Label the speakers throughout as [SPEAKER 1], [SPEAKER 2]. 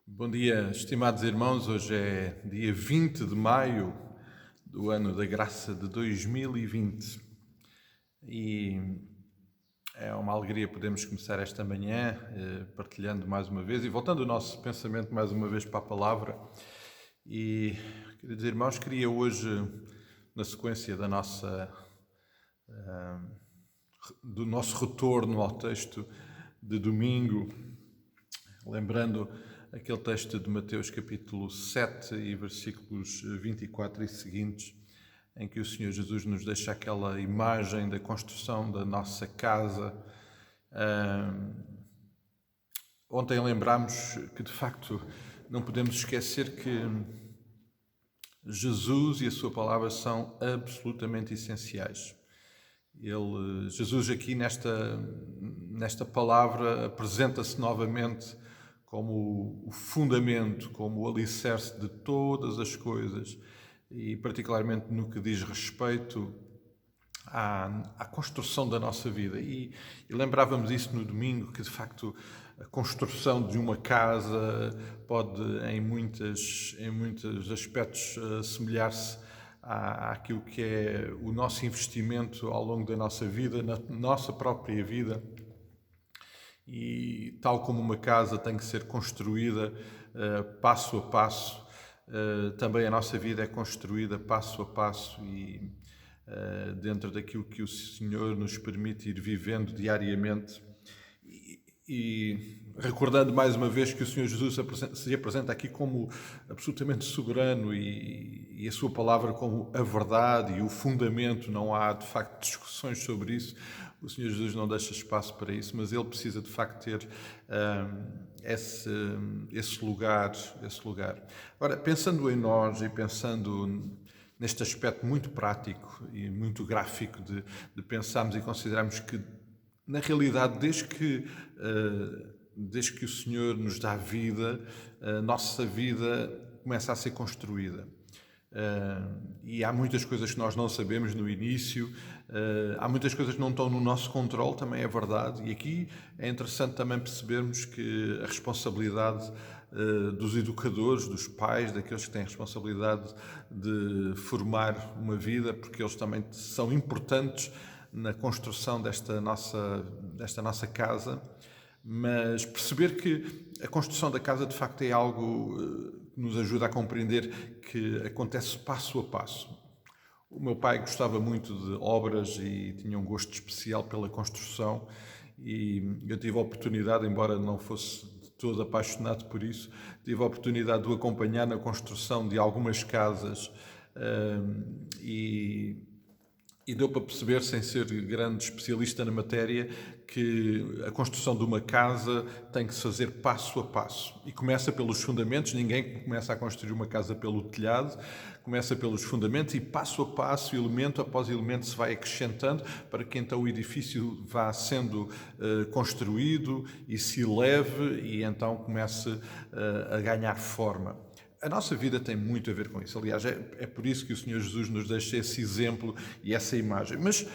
[SPEAKER 1] Bom dia, estimados irmãos. Hoje é dia 20 de maio do ano da graça de 2020 e é uma alegria podermos começar esta manhã partilhando mais uma vez e voltando o nosso pensamento mais uma vez para a palavra. E, queridos irmãos, queria hoje, na sequência do nosso retorno ao texto de domingo, lembrando aquele texto de Mateus capítulo 7 e versículos 24 e seguintes, em que o Senhor Jesus nos deixa aquela imagem da construção da nossa casa. Ontem lembrámos que, de facto, não podemos esquecer que Jesus e a sua palavra são absolutamente essenciais. Jesus aqui nesta palavra apresenta-se novamente como o fundamento, como o alicerce de todas as coisas e particularmente no que diz respeito à construção da nossa vida. E lembrávamos isso no domingo, que de facto a construção de uma casa pode em muitos aspectos assemelhar-se àquilo que é o nosso investimento ao longo da nossa vida, na nossa própria vida. E tal como uma casa tem que ser construída passo a passo, também a nossa vida é construída passo a passo e dentro daquilo que o Senhor nos permite ir vivendo diariamente. E recordando mais uma vez que o Senhor Jesus se apresenta aqui como absolutamente soberano e a sua palavra como a verdade e o fundamento, não há de facto discussões sobre isso. O Senhor Jesus não deixa espaço para isso, mas ele precisa de facto ter esse lugar. Agora, pensando em nós e pensando neste aspecto muito prático e muito gráfico de pensarmos e considerarmos que, na realidade, desde que o Senhor nos dá vida, a nossa vida começa a ser construída. E há muitas coisas que nós não sabemos no início, há muitas coisas que não estão no nosso controle, também é verdade, e aqui é interessante também percebermos que a responsabilidade dos educadores, dos pais, daqueles que têm a responsabilidade de formar uma vida, porque eles também são importantes na construção desta nossa casa, mas perceber que a construção da casa de facto é algo que nos ajuda a compreender que acontece passo a passo. O meu pai gostava muito de obras e tinha um gosto especial pela construção e eu tive a oportunidade, embora não fosse de todo apaixonado por isso, tive a oportunidade de o acompanhar na construção de algumas casas e deu para perceber, sem ser grande especialista na matéria, que a construção de uma casa tem que se fazer passo a passo. E começa pelos fundamentos, ninguém começa a construir uma casa pelo telhado, começa pelos fundamentos e passo a passo, elemento após elemento, se vai acrescentando para que então o edifício vá sendo construído e se eleve e então comece a ganhar forma. A nossa vida tem muito a ver com isso. Aliás, é por isso que o Senhor Jesus nos deixa esse exemplo e essa imagem. Mas,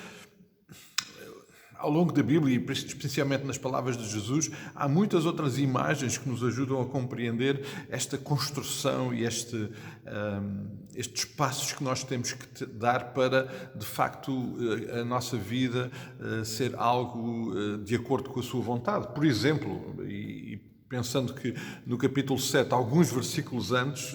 [SPEAKER 1] ao longo da Bíblia, e especialmente nas palavras de Jesus, há muitas outras imagens que nos ajudam a compreender esta construção e estes passos que nós temos que dar para, de facto, a nossa vida ser algo de acordo com a sua vontade. Por exemplo, pensando que no capítulo 7, alguns versículos antes,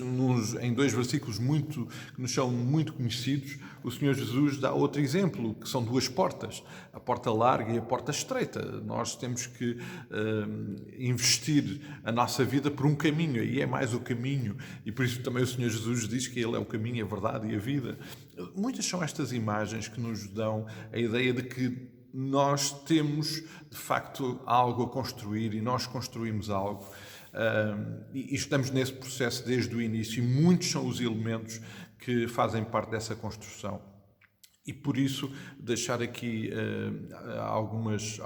[SPEAKER 1] em dois versículos que nos são muito conhecidos, o Senhor Jesus dá outro exemplo, que são duas portas, a porta larga e a porta estreita. Nós temos que investir a nossa vida por um caminho, e é mais o caminho, e por isso também o Senhor Jesus diz que Ele é o caminho, a verdade e a vida. Muitas são estas imagens que nos dão a ideia de que nós temos, de facto, algo a construir e nós construímos algo. E estamos nesse processo desde o início e muitos são os elementos que fazem parte dessa construção. E por isso deixar aqui alguns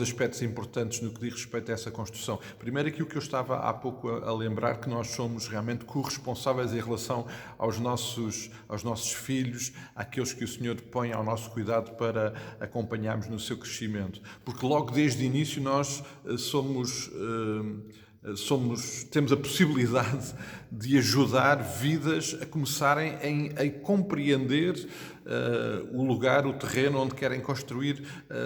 [SPEAKER 1] aspectos importantes no que diz respeito a essa construção. Primeiro, aquilo que eu estava há pouco a lembrar, que nós somos realmente corresponsáveis em relação aos nossos filhos, àqueles que o Senhor põe ao nosso cuidado para acompanharmos no seu crescimento. Porque logo desde o início nós somos temos a possibilidade de ajudar vidas a começarem a compreender o lugar, o terreno onde querem construir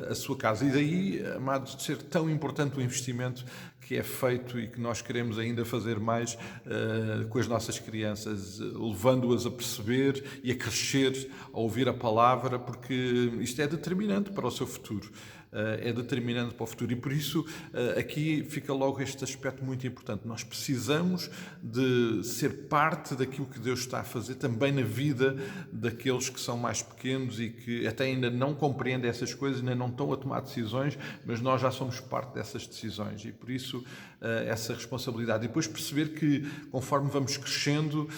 [SPEAKER 1] a sua casa. E daí, amados, de ser tão importante o investimento que é feito e que nós queremos ainda fazer mais com as nossas crianças, levando-as a perceber e a crescer, a ouvir a palavra, porque isto é determinante para o seu futuro. É determinante para o futuro e por isso aqui fica logo este aspecto muito importante. Nós precisamos de ser parte daquilo que Deus está a fazer também na vida daqueles que são mais pequenos e que até ainda não compreendem essas coisas, ainda não estão a tomar decisões, mas nós já somos parte dessas decisões e por isso essa responsabilidade. E depois perceber que conforme vamos crescendo,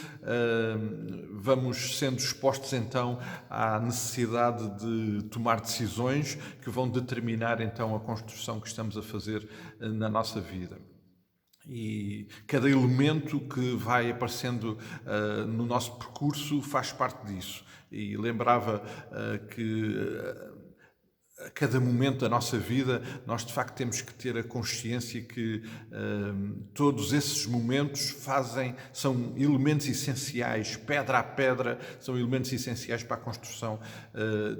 [SPEAKER 1] vamos sendo expostos então à necessidade de tomar decisões que vão determinar então a construção que estamos a fazer na nossa vida. E cada elemento que vai aparecendo no nosso percurso faz parte disso. E lembrava que a cada momento da nossa vida nós de facto temos que ter a consciência que todos esses momentos são elementos essenciais, pedra a pedra, são elementos essenciais para a construção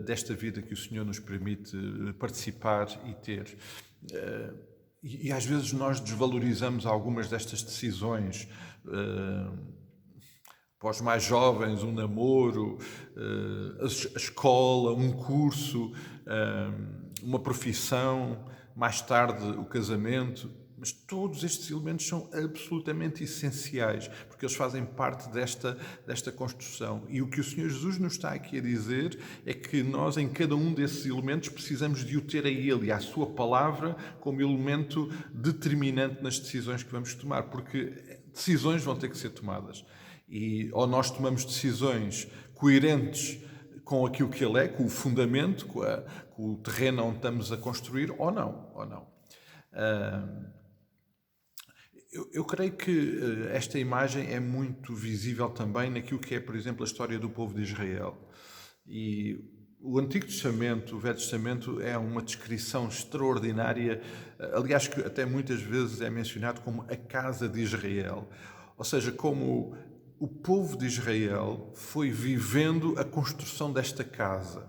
[SPEAKER 1] desta vida que o Senhor nos permite participar e ter. E às vezes nós desvalorizamos algumas destas decisões. Para os mais jovens, um namoro, a escola, um curso, uma profissão, mais tarde o casamento. Mas todos estes elementos são absolutamente essenciais, porque eles fazem parte desta construção. E o que o Senhor Jesus nos está aqui a dizer é que nós, em cada um desses elementos, precisamos de o ter a Ele e à Sua palavra como elemento determinante nas decisões que vamos tomar, porque decisões vão ter que ser tomadas. E ou nós tomamos decisões coerentes com aquilo que Ele é, com o fundamento, com o terreno onde estamos a construir, ou não. Eu creio que esta imagem é muito visível também naquilo que é, por exemplo, a história do povo de Israel. E o Antigo Testamento, o Velho Testamento, é uma descrição extraordinária, aliás, que até muitas vezes é mencionado como a casa de Israel. Ou seja, como o povo de Israel foi vivendo a construção desta casa.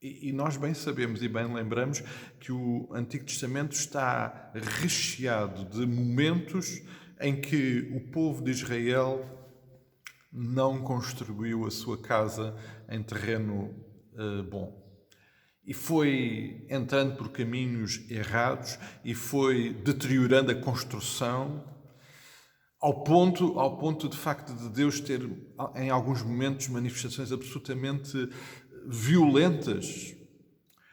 [SPEAKER 1] E nós bem sabemos e bem lembramos que o Antigo Testamento está recheado de momentos em que o povo de Israel não construiu a sua casa em terreno bom. E foi entrando por caminhos errados e foi deteriorando a construção ao ponto de facto de Deus ter em alguns momentos manifestações absolutamente violentas.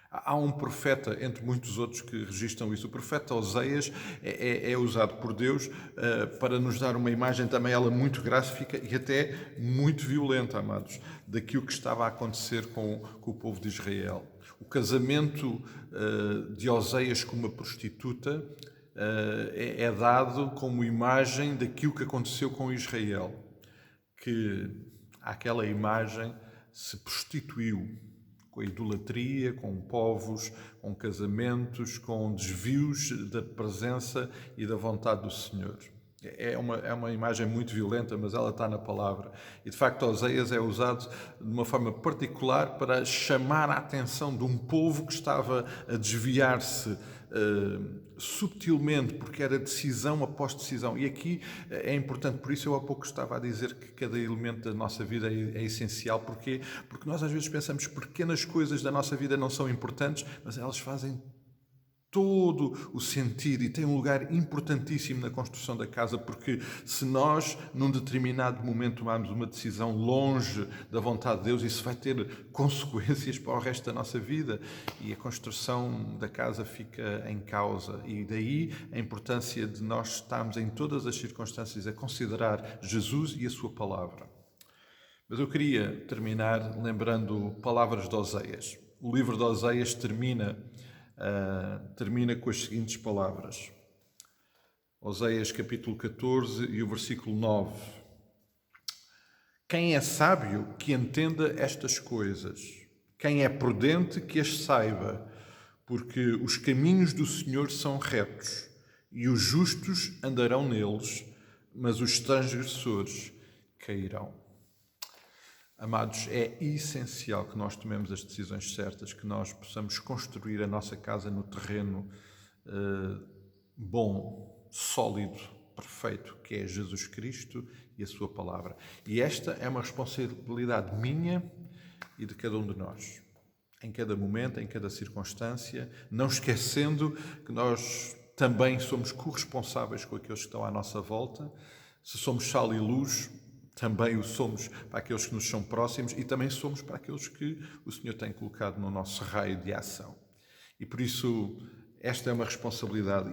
[SPEAKER 1] Há um profeta, entre muitos outros, que registram isso. O profeta Oseias é usado por Deus para nos dar uma imagem também ela muito gráfica e até muito violenta, amados, daquilo que estava a acontecer com o povo de Israel. O casamento de Oseias com uma prostituta é dado como imagem daquilo que aconteceu com Israel, que aquela imagem se prostituiu com a idolatria, com povos, com casamentos, com desvios da presença e da vontade do Senhor. É uma imagem muito violenta, mas ela está na palavra. E, de facto, Oseias é usado de uma forma particular para chamar a atenção de um povo que estava a desviar-se subtilmente, porque era decisão após decisão. E aqui é importante, por isso eu há pouco estava a dizer que cada elemento da nossa vida é essencial. Porquê? Porque nós às vezes pensamos que pequenas coisas da nossa vida não são importantes, mas elas fazem todo o sentido e tem um lugar importantíssimo na construção da casa, porque se nós, num determinado momento, tomarmos uma decisão longe da vontade de Deus, isso vai ter consequências para o resto da nossa vida e a construção da casa fica em causa. E daí a importância de nós estarmos em todas as circunstâncias a considerar Jesus e a sua palavra. Mas eu queria terminar lembrando palavras de Oseias. O livro de Oseias termina com as seguintes palavras. Oseias capítulo 14 e o versículo 9. Quem é sábio que entenda estas coisas? Quem é prudente que as saiba? Porque os caminhos do Senhor são retos e os justos andarão neles, mas os transgressores cairão. Amados, é essencial que nós tomemos as decisões certas, que nós possamos construir a nossa casa no terreno bom, sólido, perfeito, que é Jesus Cristo e a sua palavra. E esta é uma responsabilidade minha e de cada um de nós. Em cada momento, em cada circunstância, não esquecendo que nós também somos corresponsáveis com aqueles que estão à nossa volta. Se somos sal e luz, também o somos para aqueles que nos são próximos e também somos para aqueles que o Senhor tem colocado no nosso raio de ação. E por isso, esta é uma responsabilidade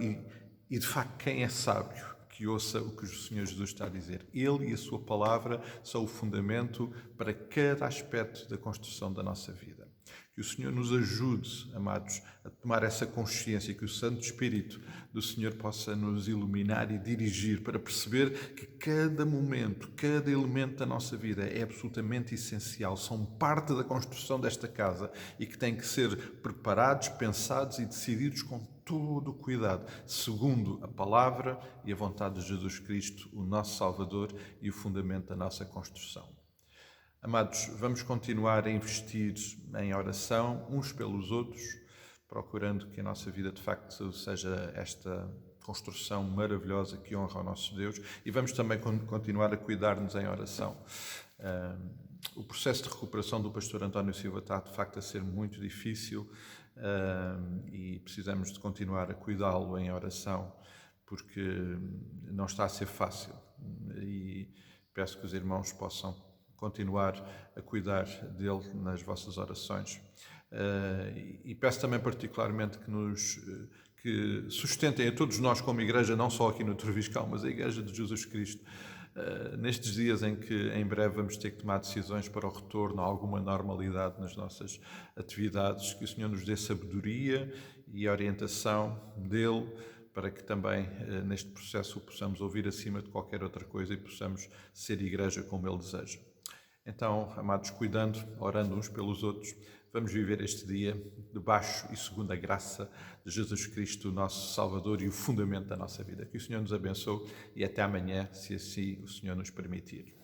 [SPEAKER 1] e de facto, quem é sábio, que ouça o que o Senhor Jesus está a dizer. Ele e a sua palavra são o fundamento para cada aspecto da construção da nossa vida. Que o Senhor nos ajude, amados, a tomar essa consciência, que o Santo Espírito do Senhor possa nos iluminar e dirigir para perceber que cada momento, cada elemento da nossa vida é absolutamente essencial, são parte da construção desta casa e que têm que ser preparados, pensados e decididos com todo o cuidado, segundo a palavra e a vontade de Jesus Cristo, o nosso Salvador e o fundamento da nossa construção. Amados, vamos continuar a investir em oração uns pelos outros, procurando que a nossa vida de facto seja esta construção maravilhosa que honra ao nosso Deus, e vamos também continuar a cuidar-nos em oração. O processo de recuperação do pastor António Silva está de facto a ser muito difícil e precisamos de continuar a cuidá-lo em oração, porque não está a ser fácil, e peço que os irmãos possam continuar a cuidar dele nas vossas orações. E peço também particularmente que sustentem a todos nós como igreja, não só aqui no Troviscal, mas a Igreja de Jesus Cristo, nestes dias em que em breve vamos ter que tomar decisões para o retorno a alguma normalidade nas nossas atividades, que o Senhor nos dê sabedoria e orientação dele, para que também neste processo o possamos ouvir acima de qualquer outra coisa e possamos ser igreja como ele deseja. Então, amados, cuidando, orando uns pelos outros, vamos viver este dia debaixo e segundo a graça de Jesus Cristo, nosso Salvador e o fundamento da nossa vida. Que o Senhor nos abençoe e até amanhã, se assim o Senhor nos permitir.